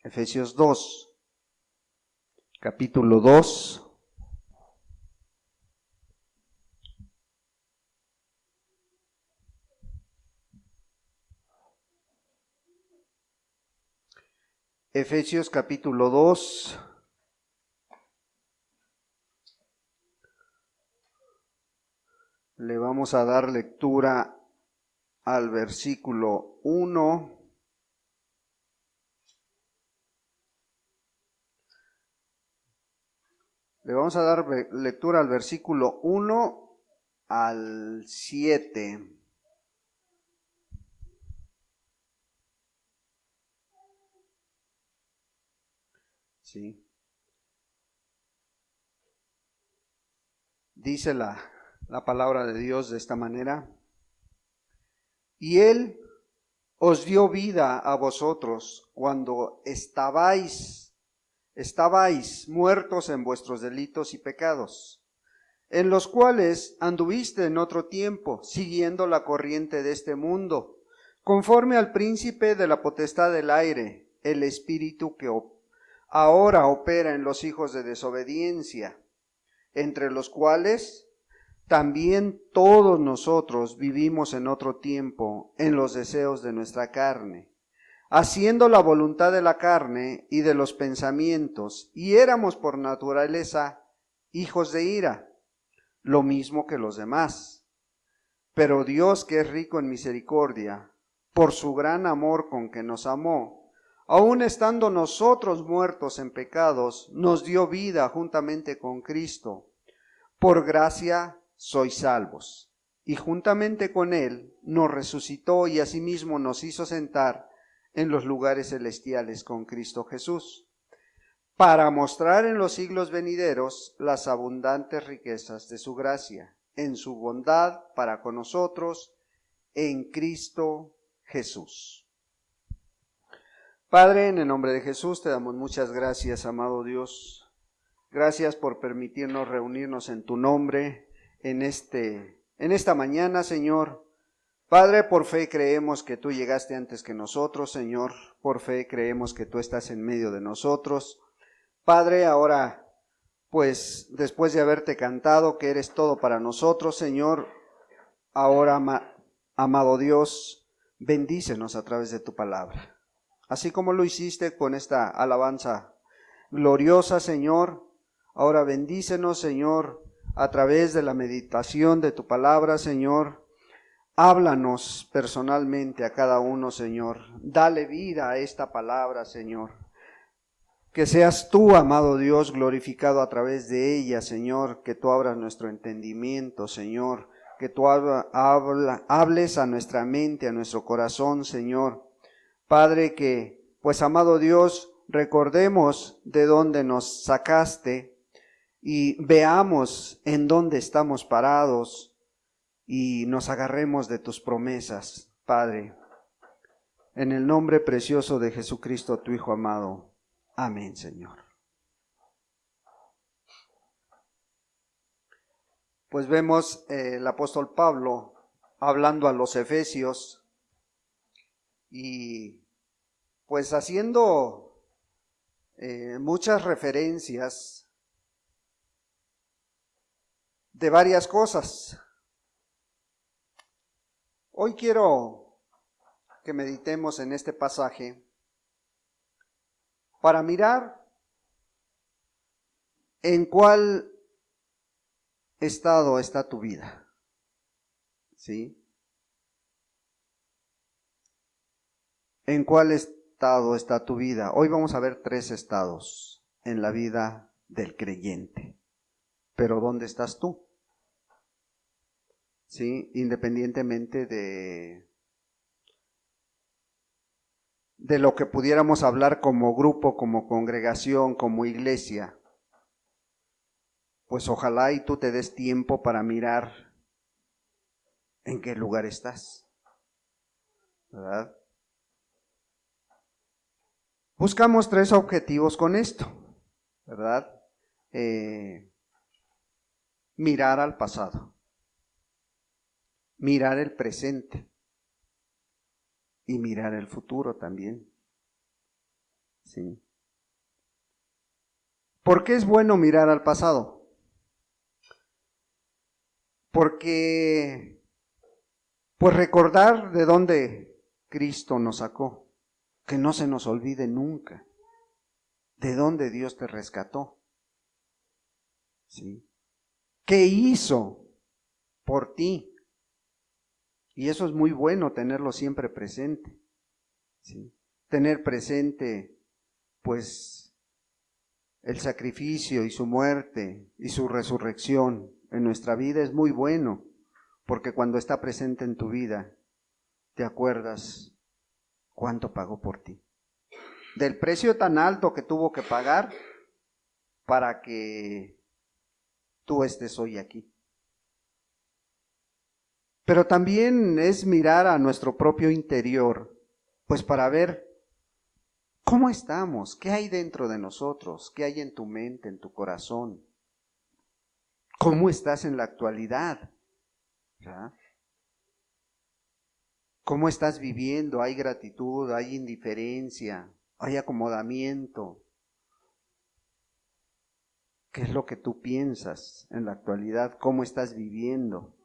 Efesios 2, capítulo 2. Efesios capítulo 2. Le vamos a dar lectura al versículo 1. Le vamos a dar lectura al versículo 1 al 7. ¿Sí? Dice la palabra de Dios de esta manera: y Él os dio vida a vosotros cuando estabais muertos en vuestros delitos y pecados, en los cuales anduviste en otro tiempo, siguiendo la corriente de este mundo, conforme al príncipe de la potestad del aire, el espíritu que ahora opera en los hijos de desobediencia, entre los cuales también todos nosotros vivimos en otro tiempo en los deseos de nuestra carne, haciendo la voluntad de la carne y de los pensamientos, y éramos por naturaleza hijos de ira, lo mismo que los demás. Pero Dios, que es rico en misericordia, por su gran amor con que nos amó, aun estando nosotros muertos en pecados, nos dio vida juntamente con Cristo. Por gracia sois salvos. Y juntamente con Él nos resucitó y asimismo nos hizo sentar en los lugares celestiales con Cristo Jesús, para mostrar en los siglos venideros las abundantes riquezas de su gracia, en su bondad para con nosotros, en Cristo Jesús. Padre, en el nombre de Jesús te damos muchas gracias, amado Dios. Gracias por permitirnos reunirnos en tu nombre en esta mañana, Señor. Padre, por fe creemos que tú llegaste antes que nosotros, Señor. Por fe creemos que tú estás en medio de nosotros. Padre, ahora, pues, después de haberte cantado que eres todo para nosotros, Señor, ahora, amado Dios, bendícenos a través de tu palabra. Así como lo hiciste con esta alabanza gloriosa, Señor, ahora bendícenos, Señor, a través de la meditación de tu palabra, Señor. Háblanos personalmente a cada uno, Señor. Dale vida a esta palabra, Señor. Que seas tú, amado Dios, glorificado a través de ella, Señor. Que tú abras nuestro entendimiento, Señor. Que tú hables a nuestra mente, a nuestro corazón, Señor. Padre, que, pues, amado Dios, recordemos de dónde nos sacaste y veamos en dónde estamos parados y nos agarremos de tus promesas, Padre. En el nombre precioso de Jesucristo, tu Hijo amado. Amén, Señor. Pues vemos el apóstol Pablo hablando a los efesios y pues haciendo muchas referencias de varias cosas. Hoy quiero que meditemos en este pasaje para mirar en cuál estado está tu vida, ¿sí? ¿En cuál estado está tu vida? Hoy vamos a ver 3 estados en la vida del creyente. Pero ¿dónde estás tú? ¿Sí? Independientemente de lo que pudiéramos hablar como grupo, como congregación, como iglesia, pues ojalá y tú te des tiempo para mirar en qué lugar estás, ¿verdad? Buscamos 3 objetivos con esto, ¿verdad? Mirar al pasado, mirar el presente y mirar el futuro también. ¿sí? ¿Por qué es bueno mirar al pasado? Porque, pues recordar de dónde Cristo nos sacó, que no se nos olvide nunca, de dónde Dios te rescató, ¿sí? ¿Qué hizo por ti? Y eso es muy bueno tenerlo siempre presente, ¿sí? Tener presente, pues, el sacrificio y su muerte y su resurrección en nuestra vida es muy bueno, porque cuando está presente en tu vida, te acuerdas cuánto pagó por ti, del precio tan alto que tuvo que pagar para que tú estés hoy aquí. Pero también es mirar a nuestro propio interior, pues para ver cómo estamos, qué hay dentro de nosotros, qué hay en tu mente, en tu corazón, cómo estás en la actualidad, ¿verdad? ¿Cómo estás viviendo? ¿Hay gratitud? ¿Hay indiferencia? ¿Hay acomodamiento? ¿Qué es lo que tú piensas en la actualidad? ¿Cómo estás viviendo?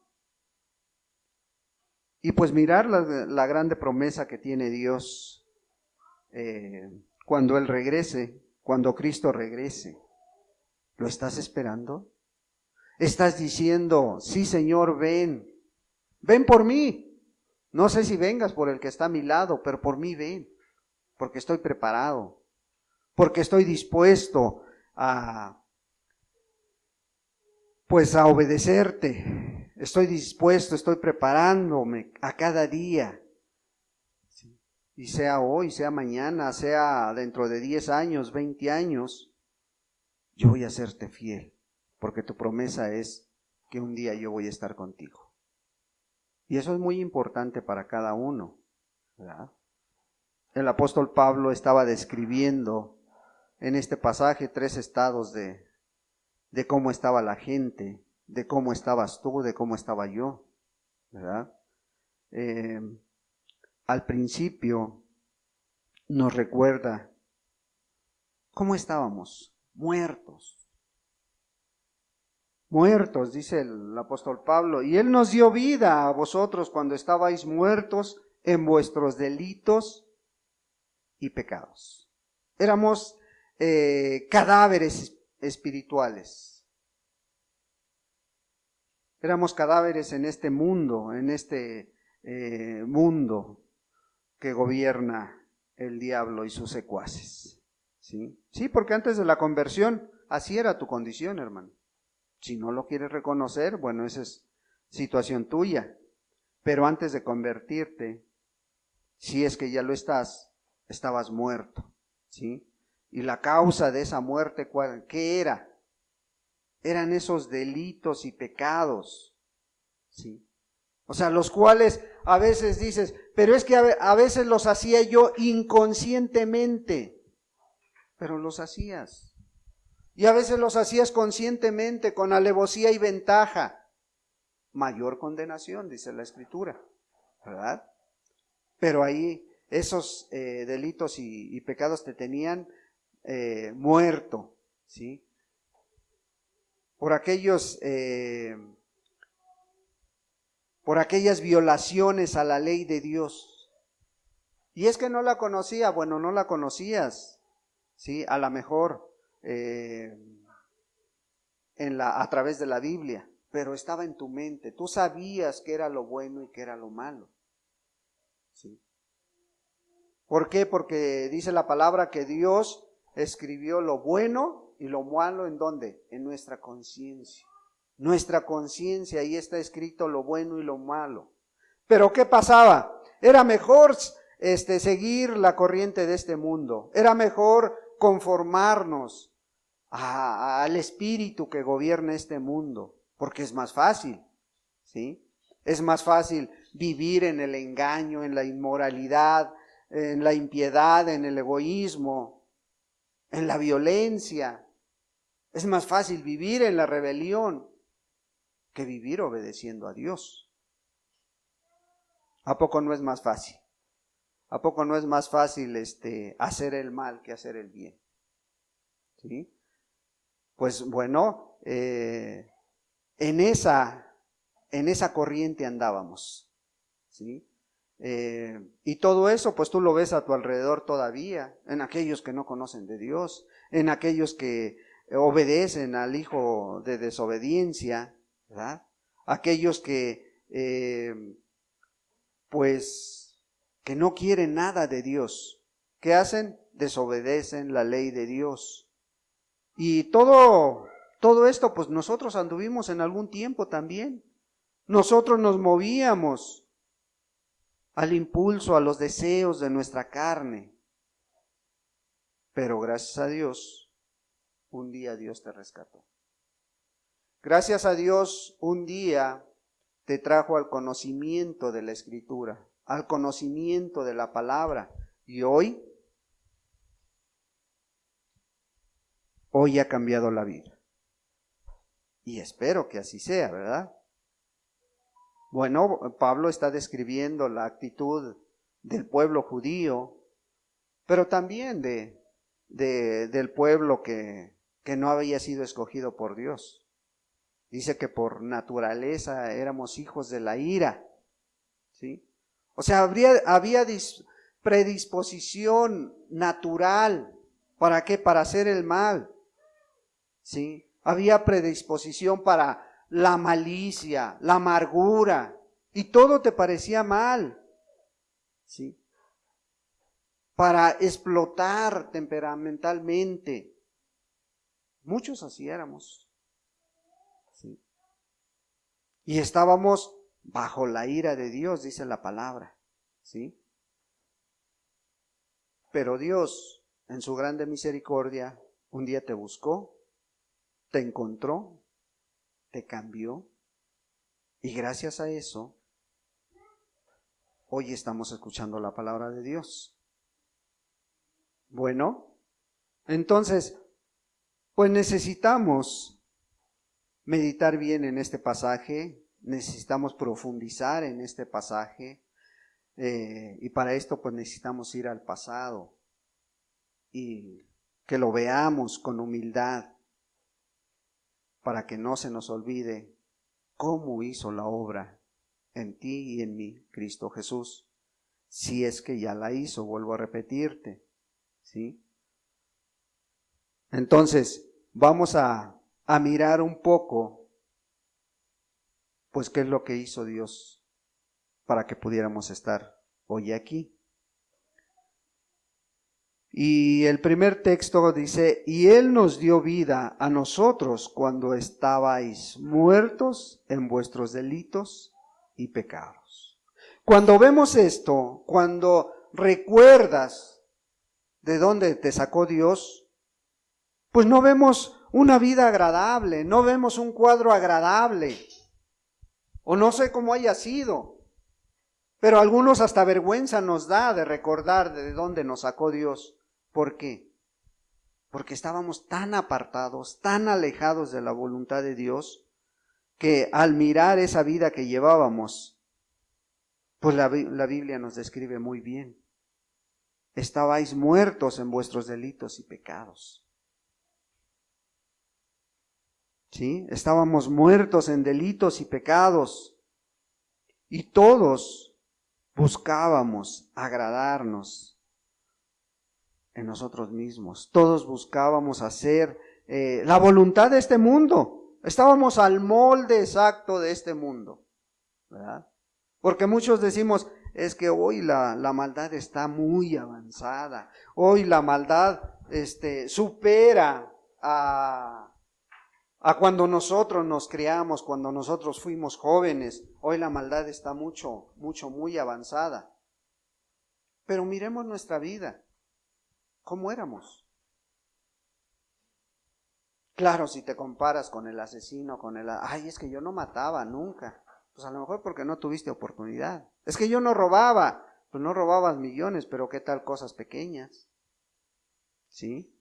Y pues mirar la grande promesa que tiene Dios cuando Él regrese, cuando Cristo regrese. ¿Lo estás esperando? ¿Estás diciendo, sí Señor, ven, ven por mí? No sé si vengas por el que está a mi lado, pero por mí ven, porque estoy preparado, porque estoy dispuesto a, pues a obedecerte. Estoy dispuesto, estoy preparándome a cada día. Y sea hoy, sea mañana, sea dentro de 10 años, 20 años, yo voy a serte fiel, porque tu promesa es que un día yo voy a estar contigo. Y eso es muy importante para cada uno, ¿verdad? El apóstol Pablo estaba describiendo en este pasaje 3 estados de cómo estaba la gente, de cómo estabas tú, de cómo estaba yo, ¿verdad? Al principio nos recuerda cómo estábamos, muertos, dice el apóstol Pablo, y Él nos dio vida a vosotros cuando estabais muertos en vuestros delitos y pecados. Éramos cadáveres espirituales. Éramos cadáveres en este mundo, mundo que gobierna el diablo y sus secuaces. ¿Sí? Sí, porque antes de la conversión, así era tu condición, hermano. Si no lo quieres reconocer, bueno, esa es situación tuya. Pero antes de convertirte, si es que ya lo estás, estabas muerto, ¿sí? Y la causa de esa muerte, ¿qué era? Eran esos delitos y pecados, ¿sí? O sea, los cuales a veces dices, pero es que a veces los hacía yo inconscientemente, pero los hacías. Y a veces los hacías conscientemente, con alevosía y ventaja. Mayor condenación, dice la Escritura, ¿verdad? Pero ahí esos delitos y pecados te tenían muerto, ¿sí? Por aquellas violaciones a la ley de Dios. Y es que no la conocía, bueno, no la conocías, ¿sí? A lo mejor a través de la Biblia, pero estaba en tu mente. Tú sabías qué era lo bueno y qué era lo malo, ¿sí? ¿Por qué? Porque dice la palabra que Dios escribió lo bueno y lo malo, ¿en dónde? En nuestra conciencia. Nuestra conciencia, ahí está escrito lo bueno y lo malo. Pero ¿qué pasaba? Era mejor seguir la corriente de este mundo. Era mejor conformarnos al espíritu que gobierna este mundo, porque es más fácil, ¿sí? Es más fácil vivir en el engaño, en la inmoralidad, en la impiedad, en el egoísmo, en la violencia. Es más fácil vivir en la rebelión que vivir obedeciendo a Dios. ¿A poco no es más fácil? ¿A poco no es más fácil hacer el mal que hacer el bien? ¿Sí? Pues bueno, en esa corriente andábamos, ¿sí? Y todo eso, pues tú lo ves a tu alrededor todavía, en aquellos que no conocen de Dios, en aquellos que obedecen al hijo de desobediencia, ¿verdad? Aquellos que, pues, que no quieren nada de Dios. ¿Qué hacen? Desobedecen la ley de Dios. Y todo esto, pues nosotros anduvimos en algún tiempo también. Nosotros nos movíamos al impulso, a los deseos de nuestra carne. Pero gracias a Dios, un día Dios te rescató. Gracias a Dios, un día te trajo al conocimiento de la Escritura, al conocimiento de la palabra. Y hoy ha cambiado la vida. Y espero que así sea, ¿verdad? Bueno, Pablo está describiendo la actitud del pueblo judío, pero también del pueblo que no había sido escogido por Dios. Dice que por naturaleza éramos hijos de la ira, ¿sí? O sea, había predisposición natural. ¿Para qué? Para hacer el mal, ¿sí? Había predisposición para la malicia, la amargura, y todo te parecía mal, ¿sí? Para explotar temperamentalmente. Muchos así éramos, ¿sí? Y estábamos bajo la ira de Dios, dice la palabra, ¿sí? Pero Dios, en su grande misericordia, un día te buscó, te encontró, te cambió, y gracias a eso, hoy estamos escuchando la palabra de Dios. Bueno, entonces, pues necesitamos meditar bien en este pasaje, necesitamos profundizar en este pasaje, y para esto pues necesitamos ir al pasado y que lo veamos con humildad para que no se nos olvide cómo hizo la obra en ti y en mí Cristo Jesús, si es que ya la hizo, vuelvo a repetirte, ¿sí? Entonces, vamos a mirar un poco, pues, qué es lo que hizo Dios para que pudiéramos estar hoy aquí. Y el primer texto dice, y Él nos dio vida a nosotros cuando estabais muertos en vuestros delitos y pecados. Cuando vemos esto, cuando recuerdas de dónde te sacó Dios, pues no vemos una vida agradable, no vemos un cuadro agradable, o no sé cómo haya sido, pero a algunos hasta vergüenza nos da de recordar de dónde nos sacó Dios. ¿Por qué? Porque estábamos tan apartados, tan alejados de la voluntad de Dios, que al mirar esa vida que llevábamos, pues la Biblia nos describe muy bien. Estabais muertos en vuestros delitos y pecados. ¿Sí? Estábamos muertos en delitos y pecados. Y todos buscábamos agradarnos en nosotros mismos. Todos buscábamos hacer la voluntad de este mundo. Estábamos al molde exacto de este mundo, ¿verdad? Porque muchos decimos, es que hoy la maldad está muy avanzada. Hoy la maldad supera a cuando nosotros nos criamos, cuando nosotros fuimos jóvenes. Hoy la maldad está muy avanzada. Pero miremos nuestra vida. ¿Cómo éramos? Claro, si te comparas con el asesino, ay, es que yo no mataba nunca. Pues a lo mejor porque no tuviste oportunidad. Es que yo no robaba. Pues no robabas millones, pero ¿qué tal cosas pequeñas? ¿Sí?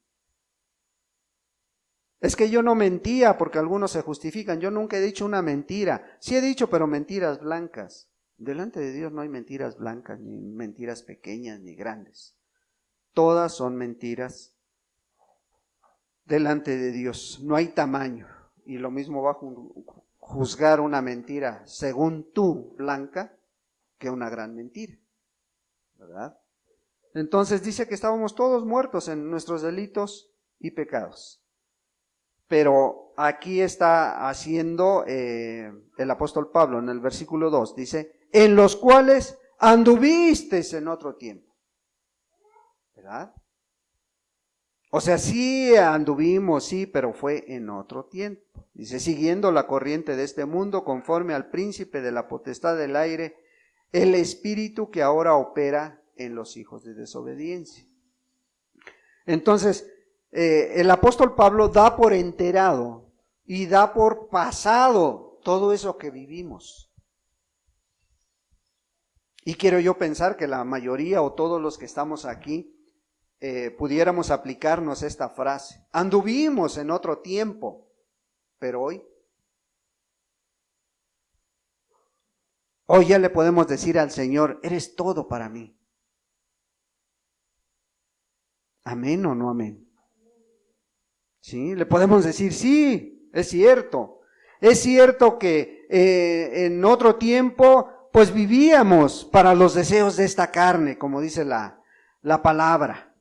Es que yo no mentía, porque algunos se justifican. Yo nunca he dicho una mentira. Sí he dicho, pero mentiras blancas. Delante de Dios no hay mentiras blancas, ni mentiras pequeñas, ni grandes. Todas son mentiras delante de Dios. No hay tamaño. Y lo mismo va a juzgar una mentira, según tú, blanca, que una gran mentira. ¿Verdad? Entonces dice que estábamos todos muertos en nuestros delitos y pecados. Pero aquí está haciendo el apóstol Pablo en el versículo 2, dice, en los cuales anduvisteis en otro tiempo. ¿Verdad? O sea, sí anduvimos, sí, pero fue en otro tiempo. Dice, siguiendo la corriente de este mundo, conforme al príncipe de la potestad del aire, el espíritu que ahora opera en los hijos de desobediencia. Entonces, el apóstol Pablo da por enterado y da por pasado todo eso que vivimos. Y quiero yo pensar que la mayoría o todos los que estamos aquí pudiéramos aplicarnos esta frase. Anduvimos en otro tiempo, pero hoy ya le podemos decir al Señor, eres todo para mí. ¿Amén o no amén? Sí, le podemos decir, sí, es cierto. Es cierto que en otro tiempo, pues vivíamos para los deseos de esta carne, como dice la palabra.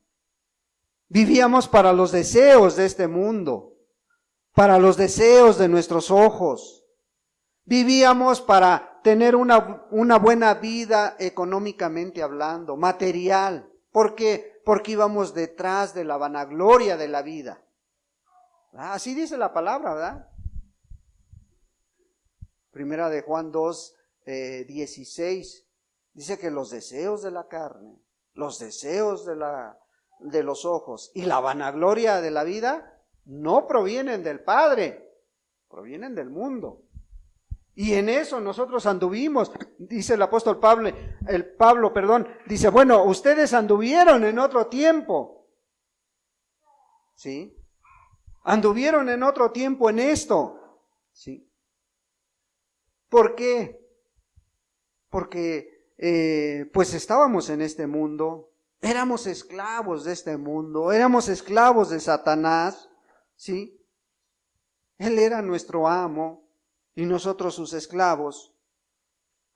Vivíamos para los deseos de este mundo, para los deseos de nuestros ojos. Vivíamos para tener una buena vida económicamente hablando, material. ¿Por qué? Porque íbamos detrás de la vanagloria de la vida. Así dice la palabra, ¿verdad? Primera de Juan 2, 16, dice que los deseos de la carne, los deseos de los ojos y la vanagloria de la vida no provienen del Padre, provienen del mundo. Y en eso nosotros anduvimos, dice el apóstol Pablo, dice, bueno, ustedes anduvieron en otro tiempo, ¿sí? Anduvieron en otro tiempo en esto, ¿sí? ¿Por qué? Porque pues estábamos en este mundo, éramos esclavos de este mundo, éramos esclavos de Satanás, ¿sí? Él era nuestro amo y nosotros sus esclavos.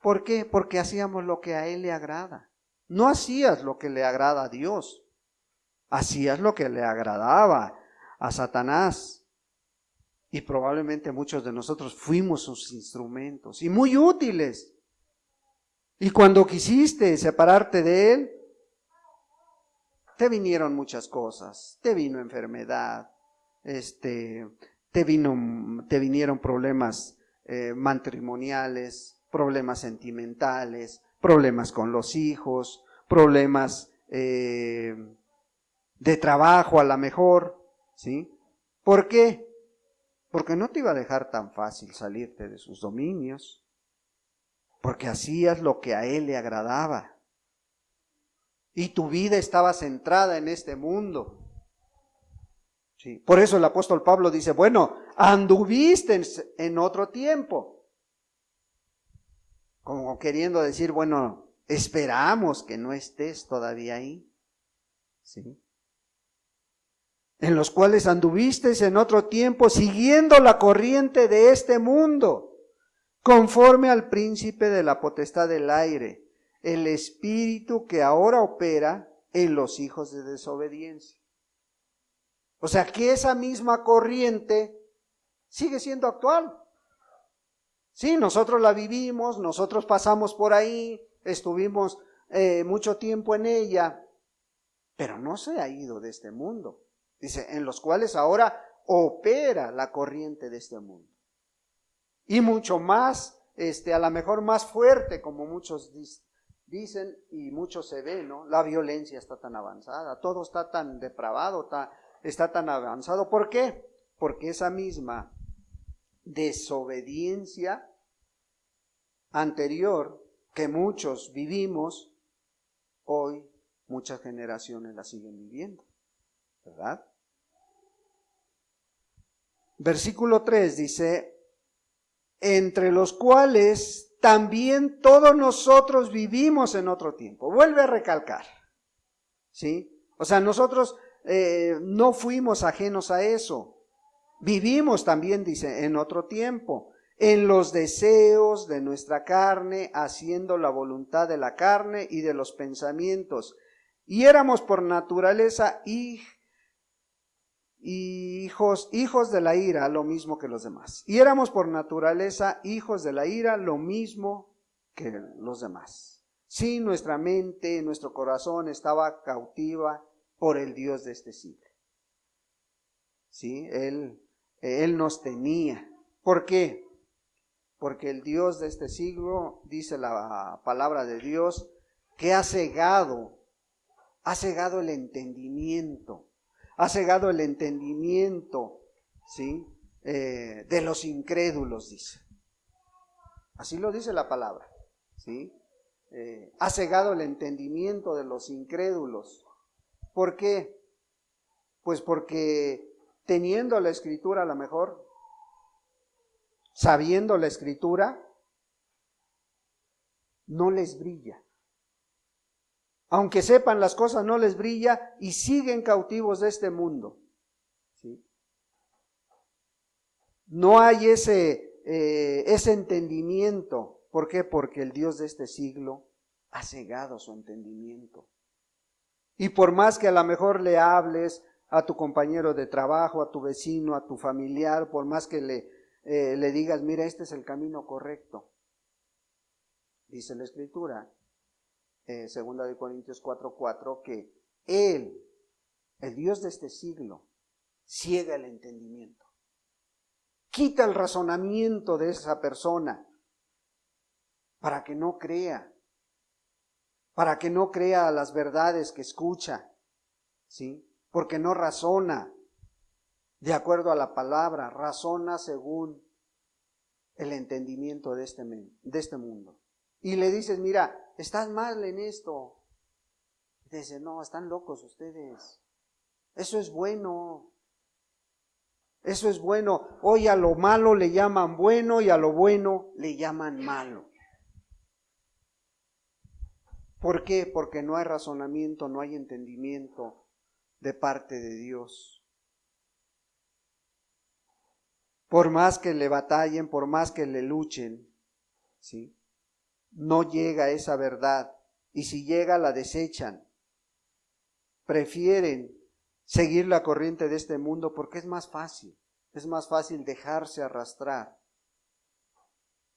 ¿Por qué? Porque hacíamos lo que a Él le agrada. No hacías lo que le agrada a Dios, hacías lo que le agradaba a Satanás. Y probablemente muchos de nosotros fuimos sus instrumentos y muy útiles. Y cuando quisiste separarte de Él, te vinieron muchas cosas. Te vino enfermedad, te vinieron problemas matrimoniales, problemas sentimentales, problemas con los hijos, problemas de trabajo a lo mejor, ¿sí? ¿Por qué? Porque no te iba a dejar tan fácil salirte de sus dominios, porque hacías lo que a Él le agradaba. Y tu vida estaba centrada en este mundo. Sí. Por eso el apóstol Pablo dice, bueno, anduviste en otro tiempo. Como queriendo decir, bueno, esperamos que no estés todavía ahí. ¿Sí? En los cuales anduviste en otro tiempo siguiendo la corriente de este mundo, conforme al príncipe de la potestad del aire, el espíritu que ahora opera en los hijos de desobediencia. O sea que esa misma corriente sigue siendo actual. Sí, nosotros la vivimos, nosotros pasamos por ahí, estuvimos mucho tiempo en ella, pero no se ha ido de este mundo. Dice, en los cuales ahora opera la corriente de este mundo. Y mucho más, a lo mejor más fuerte, como muchos dicen y muchos se ven, ¿no? La violencia está tan avanzada, todo está tan depravado, está tan avanzado. ¿Por qué? Porque esa misma desobediencia anterior que muchos vivimos, hoy muchas generaciones la siguen viviendo, ¿verdad? Versículo 3 dice, entre los cuales también todos nosotros vivimos en otro tiempo. Vuelve a recalcar, ¿sí? O sea, nosotros no fuimos ajenos a eso. Vivimos también, dice, en otro tiempo, en los deseos de nuestra carne, haciendo la voluntad de la carne y de los pensamientos. Y éramos por naturaleza hijos de la ira, lo mismo que los demás. Y éramos por naturaleza hijos de la ira, lo mismo que los demás. Sí, nuestra mente, nuestro corazón estaba cautiva por el Dios de este siglo. Sí, Él nos tenía. ¿Por qué? Porque el Dios de este siglo, dice la palabra de Dios, que ha cegado el entendimiento. Ha cegado el entendimiento, ¿sí? De los incrédulos, dice. Así lo dice la palabra, ¿sí? Ha cegado el entendimiento de los incrédulos. ¿Por qué? Pues porque teniendo la Escritura a lo mejor, sabiendo la Escritura, no les brilla. Aunque sepan las cosas, no les brilla y siguen cautivos de este mundo. ¿Sí? No hay ese entendimiento. ¿Por qué? Porque el Dios de este siglo ha cegado su entendimiento. Y por más que a lo mejor le hables a tu compañero de trabajo, a tu vecino, a tu familiar, por más que le digas, mira, este es el camino correcto. Dice la Escritura, 2 de Corintios 4:4, que Él, el Dios de este siglo, ciega el entendimiento. Quita el razonamiento de esa persona para que no crea las verdades que escucha, ¿sí? Porque no razona de acuerdo a la palabra, razona según el entendimiento de este mundo. Y le dices, mira, estás mal en esto. Y dice, no, están locos ustedes. Eso es bueno. Eso es bueno. Hoy a lo malo le llaman bueno y a lo bueno le llaman malo. ¿Por qué? Porque no hay razonamiento, no hay entendimiento de parte de Dios. Por más que le batallen, por más que le luchen, ¿sí? No llega esa verdad. Y si llega, la desechan. Prefieren seguir la corriente de este mundo porque es más fácil. Es más fácil dejarse arrastrar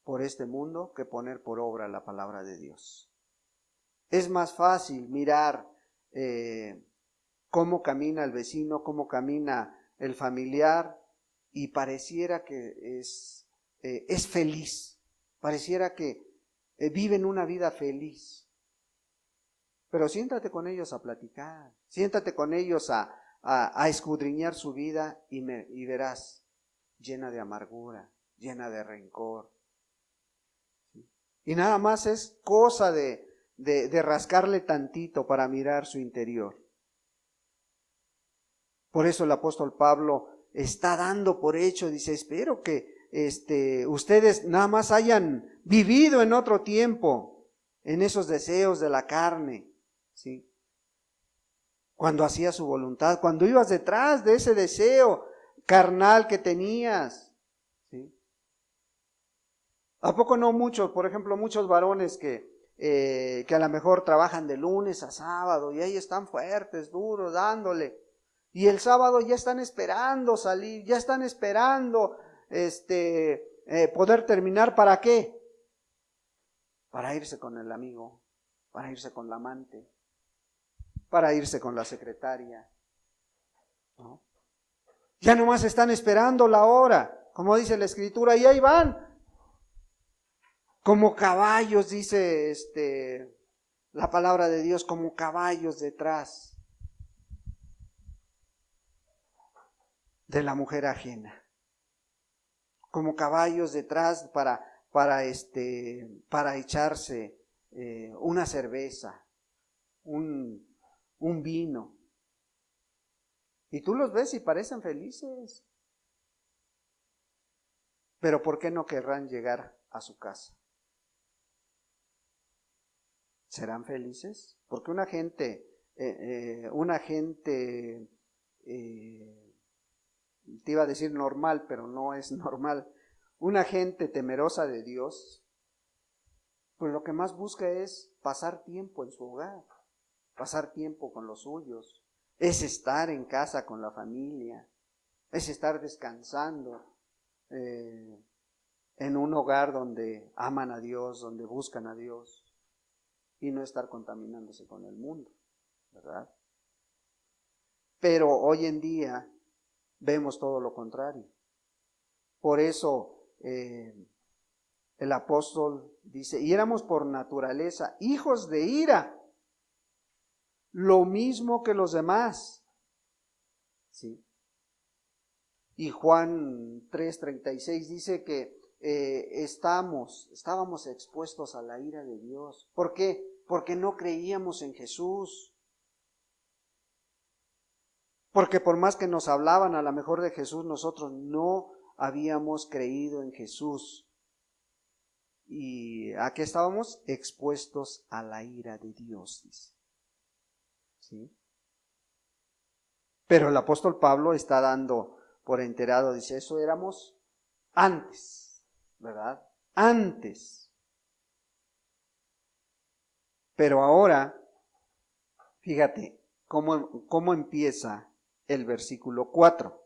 por este mundo que poner por obra la palabra de Dios. Es más fácil mirar cómo camina el vecino, cómo camina el familiar y pareciera que es feliz, pareciera que viven una vida feliz. Pero siéntate con ellos a platicar, siéntate con ellos a escudriñar su vida y verás llena de amargura, llena de rencor. Y nada más es cosa de rascarle tantito para mirar su interior. Por eso el apóstol Pablo está dando por hecho, dice, espero que ustedes nada más hayan vivido en otro tiempo, en esos deseos de la carne, ¿sí? Cuando hacías su voluntad, cuando ibas detrás de ese deseo carnal que tenías, ¿sí? ¿A poco no muchos, por ejemplo, muchos varones que a lo mejor trabajan de lunes a sábado y ahí están fuertes, duros, dándole? Y el sábado ya están esperando salir, ya están esperando poder terminar. ¿Para qué? Para irse con el amigo, para irse con la amante, para irse con la secretaria, ¿no? Ya nomás están esperando la hora, como dice la Escritura, y ahí van. Como caballos, dice la palabra de Dios, como caballos detrás de la mujer ajena. Como caballos detrás para echarse una cerveza, un vino. Y tú los ves y parecen felices. Pero ¿por qué no querrán llegar a su casa? ¿Serán felices? Porque una gente, te iba a decir normal, pero no es normal. Una gente temerosa de Dios, pues lo que más busca es pasar tiempo en su hogar, pasar tiempo con los suyos, es estar en casa con la familia, es estar descansando en un hogar donde aman a Dios, donde buscan a Dios, y no estar contaminándose con el mundo, ¿verdad? Pero hoy en día vemos todo lo contrario. Por eso el apóstol dice, y éramos por naturaleza hijos de ira, lo mismo que los demás. ¿Sí? Y Juan 3:36 dice que estábamos expuestos a la ira de Dios. ¿Por qué? Porque no creíamos en Jesús. Porque por más que nos hablaban a lo mejor de Jesús, nosotros no habíamos creído en Jesús. ¿Y a qué estábamos? Expuestos a la ira de Dios, dice. ¿Sí? Pero el apóstol Pablo está dando por enterado, dice, eso éramos antes, ¿verdad? Antes. Pero ahora, fíjate cómo empieza el versículo 4.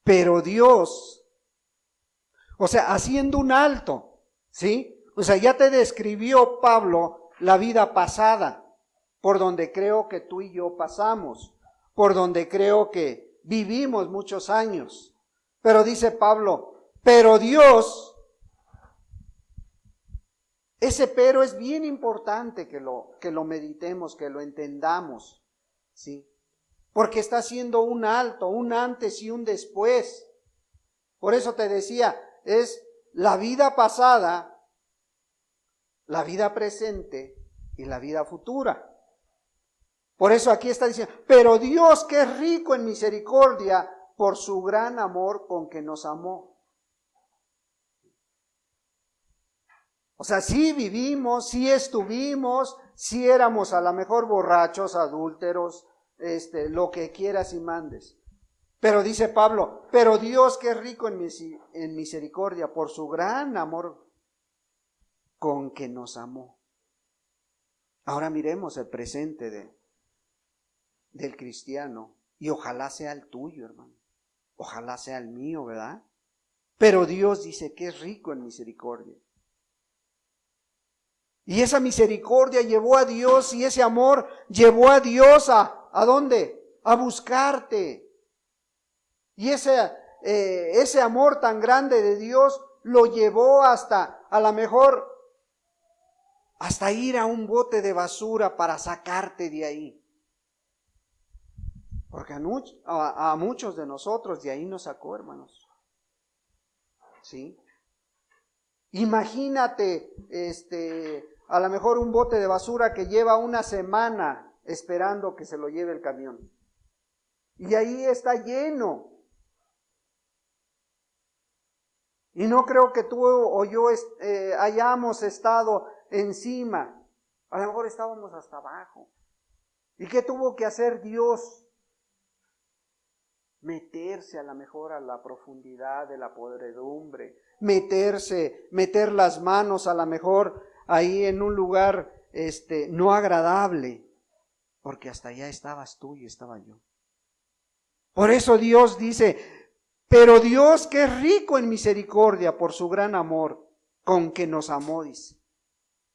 Pero Dios, o sea, haciendo un alto, ¿sí? O sea, ya te describió Pablo la vida pasada, por donde creo que tú y yo pasamos, por donde creo que vivimos muchos años. Pero dice Pablo, pero Dios, ese pero es bien importante que lo meditemos, que lo entendamos, ¿sí? Porque está haciendo un alto, un antes y un después. Por eso te decía, es la vida pasada, la vida presente y la vida futura. Por eso aquí está diciendo, pero Dios que es rico en misericordia por su gran amor con que nos amó. O sea, sí vivimos, sí estuvimos, sí éramos a lo mejor borrachos, adúlteros, lo que quieras y mandes. Pero dice Pablo, pero Dios que es rico en misericordia por su gran amor con que nos amó. Ahora miremos el presente del cristiano y ojalá sea el tuyo, hermano. Ojalá sea el mío, ¿verdad? Pero Dios dice que es rico en misericordia. Y esa misericordia llevó a Dios y ese amor llevó a Dios ¿a dónde? A buscarte. Y ese amor tan grande de Dios lo llevó hasta, a lo mejor, hasta ir a un bote de basura para sacarte de ahí. Porque a muchos de nosotros de ahí nos sacó, hermanos. ¿Sí? Imagínate, a lo mejor un bote de basura que lleva una semana esperando que se lo lleve el camión. Y ahí está lleno. Y no creo que tú o yo hayamos estado encima. A lo mejor estábamos hasta abajo. ¿Y qué tuvo que hacer Dios? Meterse a lo mejor a la profundidad de la podredumbre. Meter las manos a lo mejor ahí en un lugar no agradable. Porque hasta allá estabas tú y estaba yo. Por eso Dios dice, pero Dios que es rico en misericordia por su gran amor con que nos amó, dice.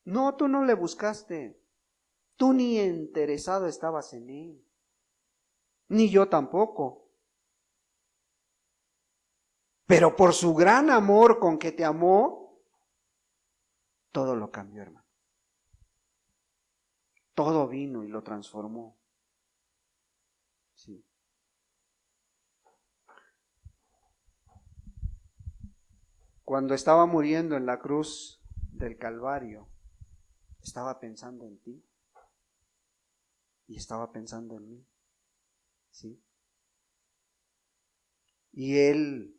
No, tú no le buscaste. Tú ni interesado estabas en él. Ni yo tampoco. Pero por su gran amor con que te amó, todo lo cambió, hermano. Todo vino y lo transformó. Sí. Cuando estaba muriendo en la cruz del Calvario, estaba pensando en ti y estaba pensando en mí. ¿Sí? Y Él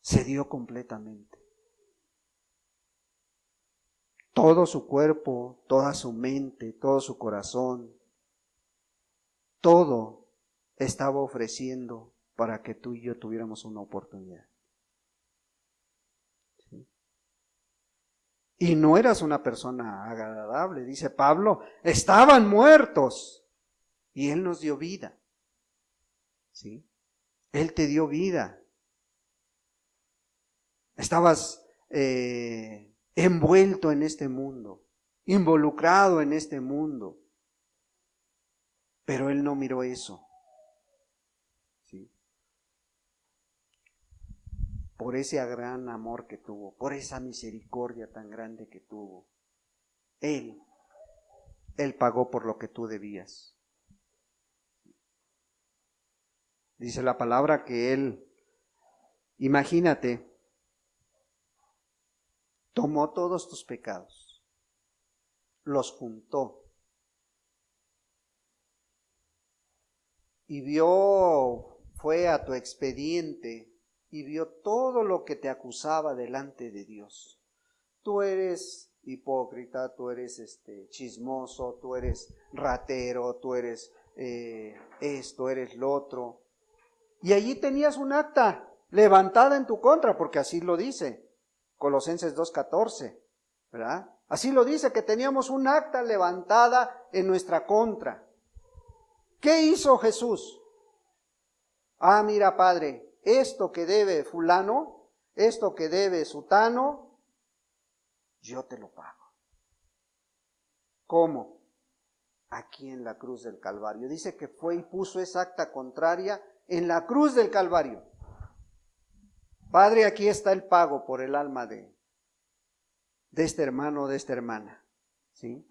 se dio completamente. todo su cuerpo, toda su mente, todo su corazón, todo estaba ofreciendo para que tú y yo tuviéramos una oportunidad. ¿Sí? Y no eras una persona agradable, dice Pablo, estaban muertos y Él nos dio vida. ¿Sí? Él te dio vida. Estabas envuelto en este mundo, involucrado en este mundo, pero Él no miró eso. ¿Sí? Por ese gran amor que tuvo, por esa misericordia tan grande que tuvo, Él pagó por lo que tú debías. Dice la palabra que Él, imagínate, tomó todos tus pecados, los juntó y fue a tu expediente y vio todo lo que te acusaba delante de Dios. Tú eres hipócrita, tú eres chismoso, tú eres ratero, tú eres esto, eres lo otro. Y allí tenías un acta levantada en tu contra, porque así lo dice Colosenses 2:14, ¿verdad? Así lo dice, que teníamos un acta levantada en nuestra contra. ¿Qué hizo Jesús? Ah, mira, Padre, esto que debe fulano, esto que debe sutano, yo te lo pago. ¿Cómo? Aquí en la cruz del Calvario. Dice que fue y puso esa acta contraria en la cruz del Calvario. Padre, aquí está el pago por el alma de este hermano, de esta hermana. ¿Sí?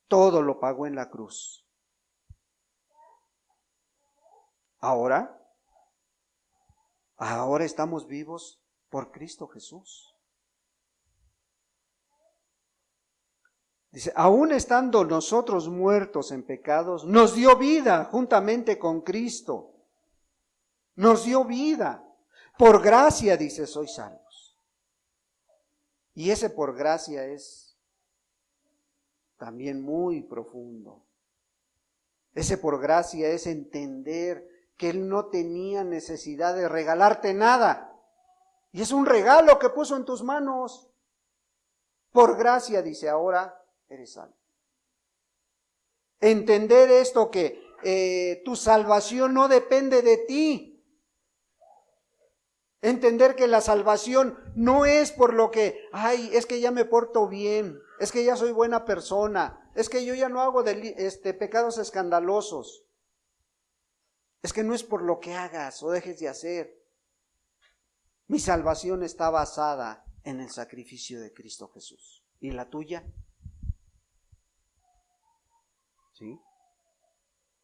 Todo lo pagó en la cruz. Ahora estamos vivos por Cristo Jesús. Dice, aún estando nosotros muertos en pecados, nos dio vida juntamente con Cristo. Nos dio vida. Por gracia, dice, sois salvos. Y ese por gracia es también muy profundo. Ese por gracia es entender que Él no tenía necesidad de regalarte nada. Y es un regalo que puso en tus manos. Por gracia, dice, ahora eres salvo. Entender esto que tu salvación no depende de ti. Entender que la salvación no es por lo que, ay, es que ya me porto bien, es que ya soy buena persona, es que yo ya no hago pecados escandalosos. Es que no es por lo que hagas o dejes de hacer. Mi salvación está basada en el sacrificio de Cristo Jesús. ¿Y la tuya? ¿Sí?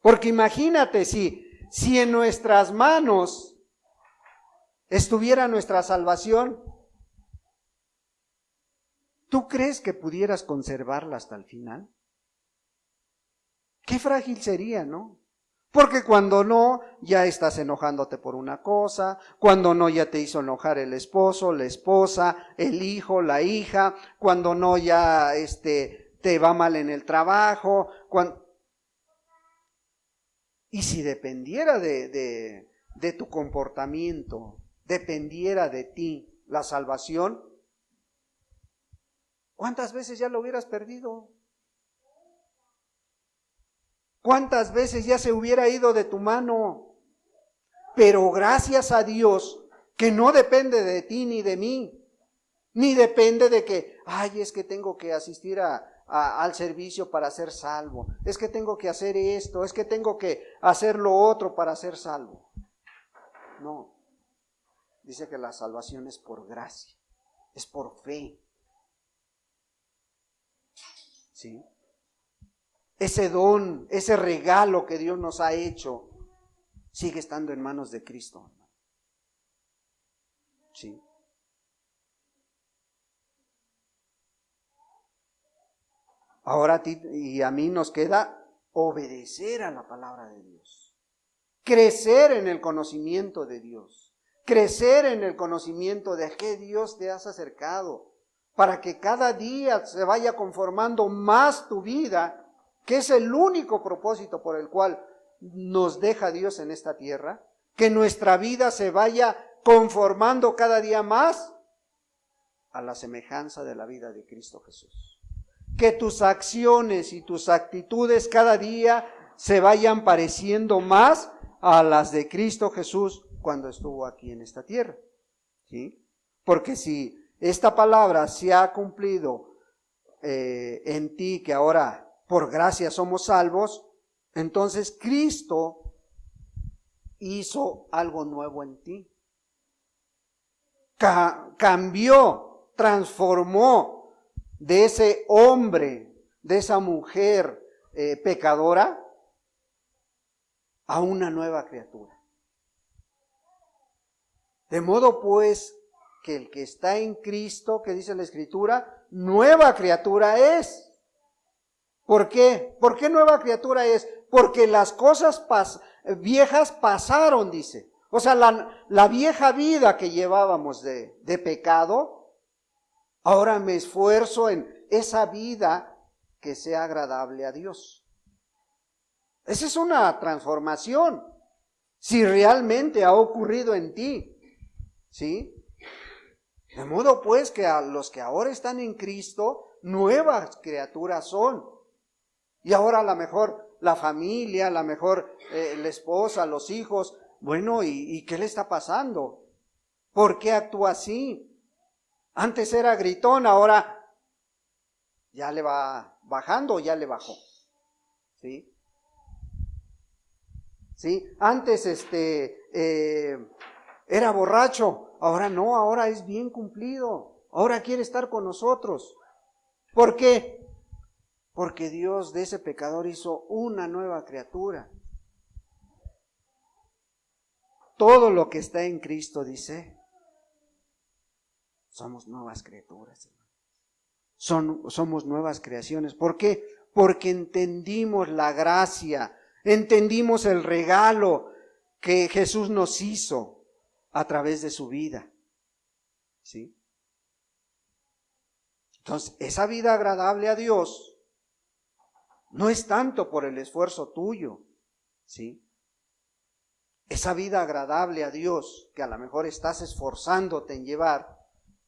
Porque imagínate si en nuestras manos estuviera nuestra salvación, ¿tú crees que pudieras conservarla hasta el final? Qué frágil sería, ¿no? Porque cuando no, ya estás enojándote por una cosa, cuando no, ya te hizo enojar el esposo, la esposa, el hijo, la hija, cuando no, ya te va mal en el trabajo. Y si dependiera de tu comportamiento, dependiera de ti la salvación, ¿cuántas veces ya lo hubieras perdido? ¿Cuántas veces ya se hubiera ido de tu mano? Pero gracias a Dios, que no depende de ti ni de mí, ni depende de que, ay, es que tengo que asistir al servicio para ser salvo, es que tengo que hacer esto, es que tengo que hacer lo otro para ser salvo. No, dice que la salvación es por gracia, es por fe. ¿Sí? Ese don, ese regalo que Dios nos ha hecho, sigue estando en manos de Cristo. ¿Sí? Ahora a ti y a mí nos queda obedecer a la palabra de Dios, crecer en el conocimiento de Dios, crecer en el conocimiento de a qué Dios te has acercado, para que cada día se vaya conformando más tu vida, que es el único propósito por el cual nos deja Dios en esta tierra, que nuestra vida se vaya conformando cada día más a la semejanza de la vida de Cristo Jesús. Que tus acciones y tus actitudes cada día se vayan pareciendo más a las de Cristo Jesús cuando estuvo aquí en esta tierra, ¿sí? Porque si esta palabra se ha cumplido en ti, que ahora por gracia somos salvos, entonces Cristo hizo algo nuevo en ti. Cambió, transformó de ese hombre, de esa mujer pecadora, a una nueva criatura. De modo pues que el que está en Cristo, que dice la Escritura, nueva criatura es. ¿Por qué? ¿Por qué nueva criatura es? Porque las cosas viejas pasaron, dice. O sea, la vieja vida que llevábamos de pecado, ahora me esfuerzo en esa vida que sea agradable a Dios. Esa es una transformación, si realmente ha ocurrido en ti, ¿sí? De modo pues que a los que ahora están en Cristo, nuevas criaturas son. Y ahora a lo mejor la familia, a lo mejor la esposa, los hijos, bueno, ¿y qué le está pasando? ¿Por qué actúa así? Antes era gritón, ahora ya le va bajando o ya le bajó, ¿sí? ¿Sí? Antes era borracho, ahora no, ahora es bien cumplido, ahora quiere estar con nosotros. ¿Por qué? Porque Dios de ese pecador hizo una nueva criatura. Todo lo que está en Cristo, dice, somos nuevas criaturas, somos nuevas creaciones. ¿Por qué? Porque entendimos la gracia, entendimos el regalo que Jesús nos hizo a través de su vida, ¿sí? Entonces, esa vida agradable a Dios no es tanto por el esfuerzo tuyo, ¿sí? Esa vida agradable a Dios que a lo mejor estás esforzándote en llevar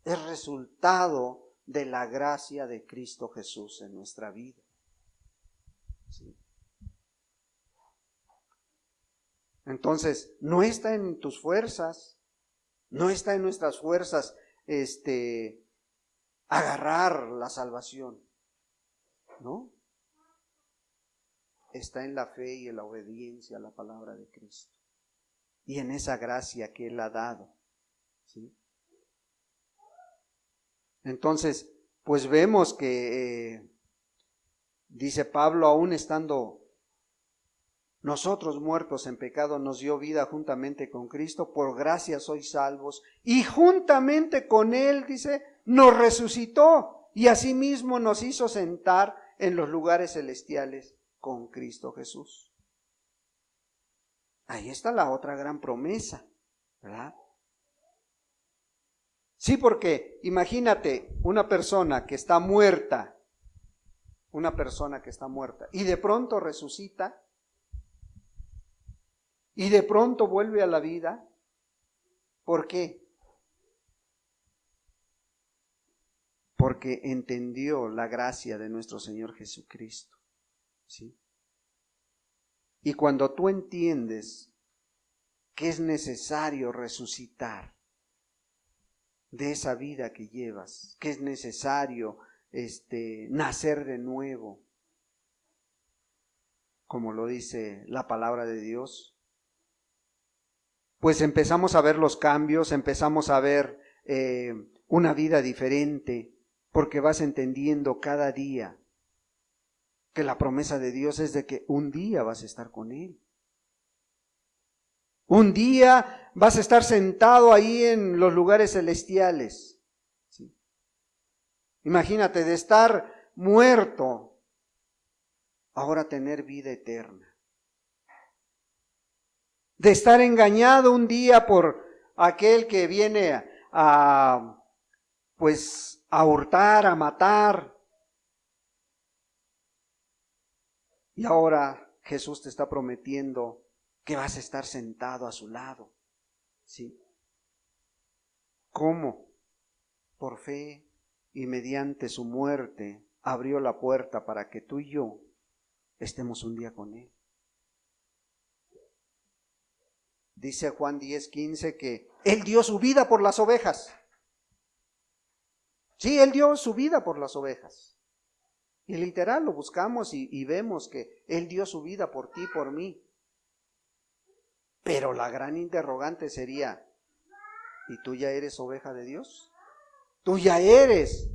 es resultado de la gracia de Cristo Jesús en nuestra vida, ¿sí? Entonces, no está en tus fuerzas, no está en nuestras fuerzas agarrar la salvación, ¿no? Está en la fe y en la obediencia a la palabra de Cristo y en esa gracia que Él ha dado, ¿sí? Entonces, pues vemos que dice Pablo, aún estando nosotros muertos en pecado, nos dio vida juntamente con Cristo, por gracia sois salvos, y juntamente con Él, dice, nos resucitó, y asimismo nos hizo sentar en los lugares celestiales con Cristo Jesús. Ahí está la otra gran promesa, ¿verdad? Sí, porque imagínate una persona que está muerta, y de pronto resucita, y de pronto vuelve a la vida. ¿Por qué? Porque entendió la gracia de nuestro Señor Jesucristo, ¿sí? Y cuando tú entiendes que es necesario resucitar de esa vida que llevas, que es necesario nacer de nuevo, como lo dice la palabra de Dios, pues empezamos a ver los cambios, empezamos a ver una vida diferente, porque vas entendiendo cada día que la promesa de Dios es de que un día vas a estar con Él. Un día vas a estar sentado ahí en los lugares celestiales, ¿sí? Imagínate, de estar muerto, ahora tener vida eterna. De estar engañado un día por aquel que viene a a hurtar, a matar. Y ahora Jesús te está prometiendo que vas a estar sentado a su lado. ¿Sí? ¿Cómo? Por fe y mediante su muerte abrió la puerta para que tú y yo estemos un día con Él. Dice Juan 10:15 que Él dio su vida por las ovejas. Sí, Él dio su vida por las ovejas. Y literal lo buscamos y vemos que Él dio su vida por ti, por mí. Pero la gran interrogante sería, ¿y tú ya eres oveja de Dios? ¿Tú ya eres